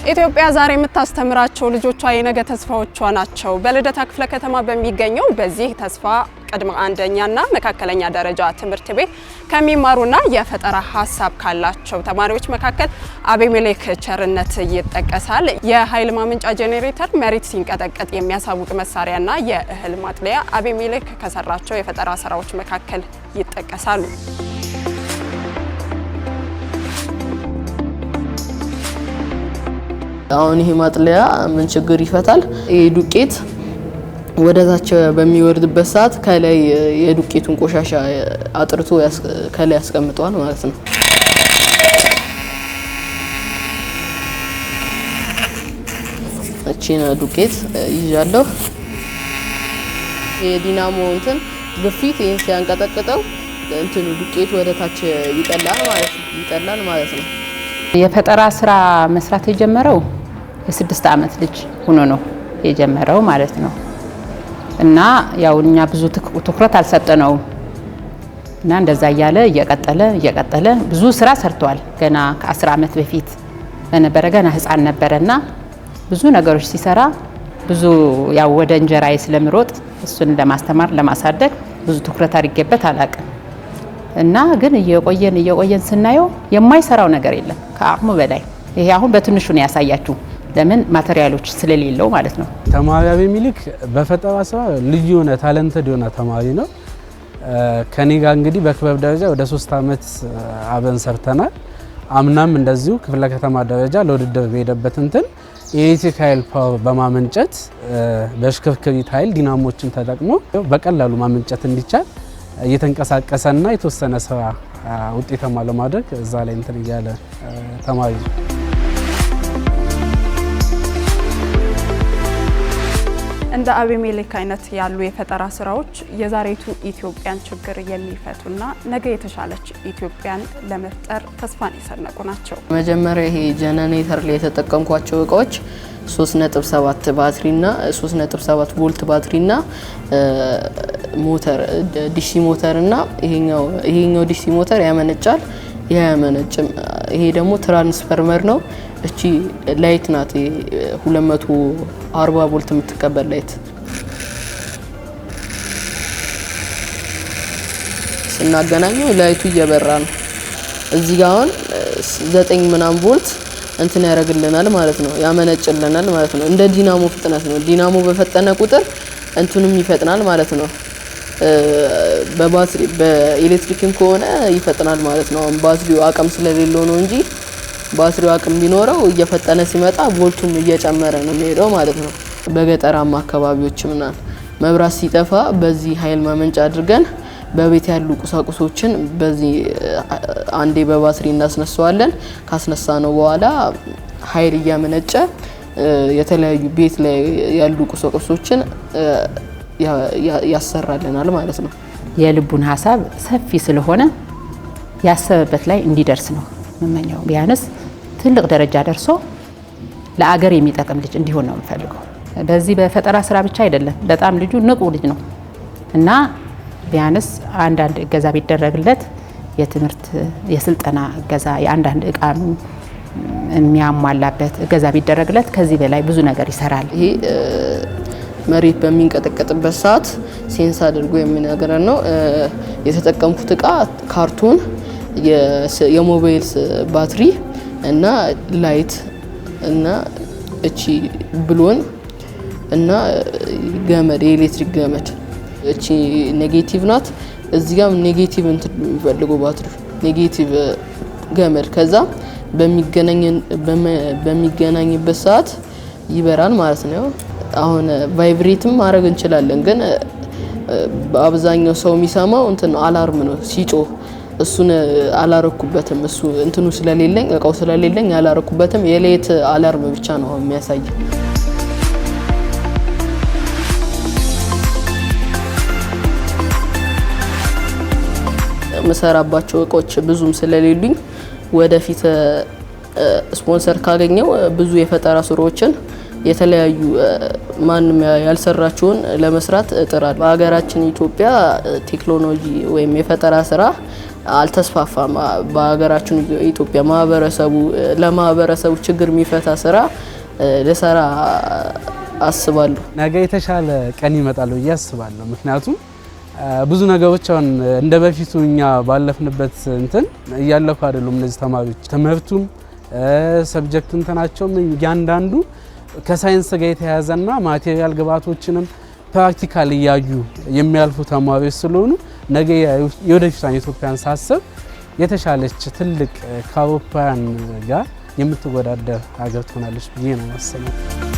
ኢትዮጵያ ዛሬ የምታስተምራቸው ልጆቿ የነገ ተስፋዎቿ ናቸው። በልደታ ክፍለ ከተማ በሚገኘው በዚህ ተስፋ ቅድመ አንደኛና መካከለኛ ደረጃ ትምህርት ቤት ከሚማሩና የፈጠራ ሀሳብ ካላቸው ተማሪዎች መካከል አቤሜሌክ ቸርነት ይጠቀሳል። የኃይል ማመንጫ ጄኔሬተር መሬት ሲንቀጠቀጥ የሚያሳውቅ መሳሪያና የእህል ማጥለያ አቤሜሌክ ከሰራቸው የፈጠራ ስራዎች መካከል ይጠቀሳሉ። አሁን ይሄ ማጥለያ ምን ችግር ይፈታል? ይሄ ዱቄት ወደታች በሚወርድበት ሰዓት ከላይ የዱቄቱን ቆሻሻ አጥርቶ ከላይ ያስቀምጣል ማለት ነው። እቺን ዱቄት ይዣለሁ። የዲናሞ እንትን ግፊት ይሄን ሲያንቀጠቅጠው እንትን ዱቄቱ ወደታች ይጠላል ማለት ነው። የፈጠራ ስራ መስራት የጀመረው የ6 ዓመት ልጅ ሆኖ ነው የጀመረው ማለት ነው። እና ያው እኛ ብዙ ትኩረት አልሰጠነውም እና እንደዛ እያለ እየቀጠለ ብዙ ስራ ሰርቷል። ገና ከ10 ዓመት በፊት በነበረ ገና ህፃን ነበረና ብዙ ነገሮች ሲሰራ ብዙ ያው ወደ እንጀራዬ ስለምሮጥ እሱን ለማስተማር ለማሳደግ ብዙ ትኩረት አድርጌበት አላቅም። እና ግን እየቆየን ስናየው የማይሰራው ነገር የለም ከአቅሙ በላይ። ይሄ አሁን በትንሹ ነው ያሳያችሁ፣ ለምን ማቴሪያሎች ስለሌለው ማለት ነው። ተማሪ አቤሜሌክ በፈጠራ ስራ ልዩ የሆነ ታለንትድ የሆነ ተማሪ ነው። ከኔ ጋር እንግዲህ በክበብ ደረጃ ወደ 3 ዓመት አብረን ሰርተናል። አምናም እንደዚሁ ክፍለ ከተማ ደረጃ ለውድድር በሄደበት እንትን የኤሌክትሪክ ኃይል ፓወር በማመንጨት በሽክርክሪት ኃይል ዲናሞችን ተጠቅሞ በቀላሉ ማመንጨት እንዲቻል እየተንቀሳቀሰና የተወሰነ ስራ ውጤታማ ለማድረግ እዛ ላይ እንትን እያለ ተማሪ ነው። እንደ አቤሜሌክ አይነት ያሉ የፈጠራ ስራዎች የዛሬቱ ኢትዮጵያን ችግር የሚፈቱና ነገ የተሻለች ኢትዮጵያን ለመፍጠር ተስፋን የሰነቁ ናቸው። መጀመሪያ ይሄ ጄኔሬተር ላይ የተጠቀምኳቸው እቃዎች 3.7 ባትሪና 3.7 ቮልት ባትሪና ሞተር ዲሲ ሞተርና ይሄኛው ዲሲ ሞተር ያመነጫል፣ ያመነጭም። ይሄ ደግሞ ትራንስፈርመር ነው። እቺ ላይት ናት፣ 240 ቮልት የምትቀበል ላይት። ስናገናኘው ላይቱ እየበራ ነው። እዚህ ጋር አሁን 9 ምናምን ቮልት እንትን ያደርግልናል ማለት ነው፣ ያመነጭልናል ማለት ነው። እንደ ዲናሞ ፍጥነት ነው። ዲናሞ በፈጠነ ቁጥር እንትኑም ይፈጥናል ማለት ነው። በባትሪ በኤሌክትሪክም ከሆነ ይፈጥናል ማለት ነው። አሁን ባትሪው አቅም ስለሌለው ነው እንጂ ባትሪው አቅም ቢኖረው እየፈጠነ ሲመጣ ቮልቱም እየጨመረ ነው የሚሄደው ማለት ነው። በገጠራማ አካባቢዎች ምናምን መብራት ሲጠፋ በዚህ ኃይል ማመንጫ አድርገን በቤት ያሉ ቁሳቁሶችን በዚህ አንዴ በባትሪ እናስነሳዋለን። ካስነሳ ነው በኋላ ኃይል እያመነጨ የተለያዩ ቤት ላይ ያሉ ቁሳቁሶችን ያሰራልናል ማለት ነው። የልቡን ሀሳብ ሰፊ ስለሆነ ያሰበበት ላይ እንዲደርስ ነው መመኛው። ቢያንስ ትልቅ ደረጃ ደርሶ ለአገር የሚጠቅም ልጅ እንዲሆን ነው የምፈልገው። በዚህ በፈጠራ ስራ ብቻ አይደለም፣ በጣም ልጁ ንቁ ልጅ ነው እና ቢያንስ አንዳንድ እገዛ ቢደረግለት የትምህርት የስልጠና እገዛ የአንዳንድ እቃ የሚያሟላበት እገዛ ቢደረግለት ከዚህ በላይ ብዙ ነገር ይሰራል። ይሄ መሬት በሚንቀጠቀጥበት ሰዓት ሴንስ አድርጎ የሚነግረን ነው። የተጠቀምኩት እቃ ካርቶን፣ የሞባይል ባትሪ እና ላይት እና እቺ ብሎን እና ገመድ፣ የኤሌክትሪክ ገመድ። እቺ ኔጌቲቭ ናት። እዚህ ጋር ኔጌቲቭ እንትን የሚፈልገው ባትሪ ኔጌቲቭ ገመድ ከዛ በሚገናኝበት ሰዓት ይበራል ማለት ነው። አሁን ቫይብሬትም ማድረግ እንችላለን፣ ግን በአብዛኛው ሰው የሚሰማው እንትን አላርም ነው ሲጮህ። እሱን አላረኩበትም። እሱ እንትኑ ስለሌለኝ እቃው ስለሌለኝ አላረኩበትም። የሌት አላርም ብቻ ነው የሚያሳይ። መሰራባቸው እቃዎች ብዙም ስለሌሉኝ ወደፊት ስፖንሰር ካገኘው ብዙ የፈጠራ ስራዎችን የተለያዩ ማንም ያልሰራቸውን ለመስራት እጥራለሁ። በሀገራችን ኢትዮጵያ ቴክኖሎጂ ወይም የፈጠራ ስራ አልተስፋፋም። በሀገራችን ኢትዮጵያ ለማህበረሰቡ ችግር የሚፈታ ስራ ለሰራ አስባለሁ። ነገ የተሻለ ቀን ይመጣል ብዬ አስባለሁ። ምክንያቱም ብዙ ነገሮች አሁን እንደ በፊቱ እኛ ባለፍንበት እንትን እያለፉ አይደሉም እነዚህ ተማሪዎች። ትምህርቱም ሰብጀክት እንትናቸውም እያንዳንዱ ከሳይንስ ጋር የተያያዘና ማቴሪያል ግብዓቶችንም ፕራክቲካል እያዩ የሚያልፉ ተማሪዎች ስለሆኑ ነገ የወደፊቷን ኢትዮጵያን ሳስብ የተሻለች ትልቅ ከአውሮፓውያን ጋር የምትወዳደር ሀገር ትሆናለች ብዬ ነው የማስበው።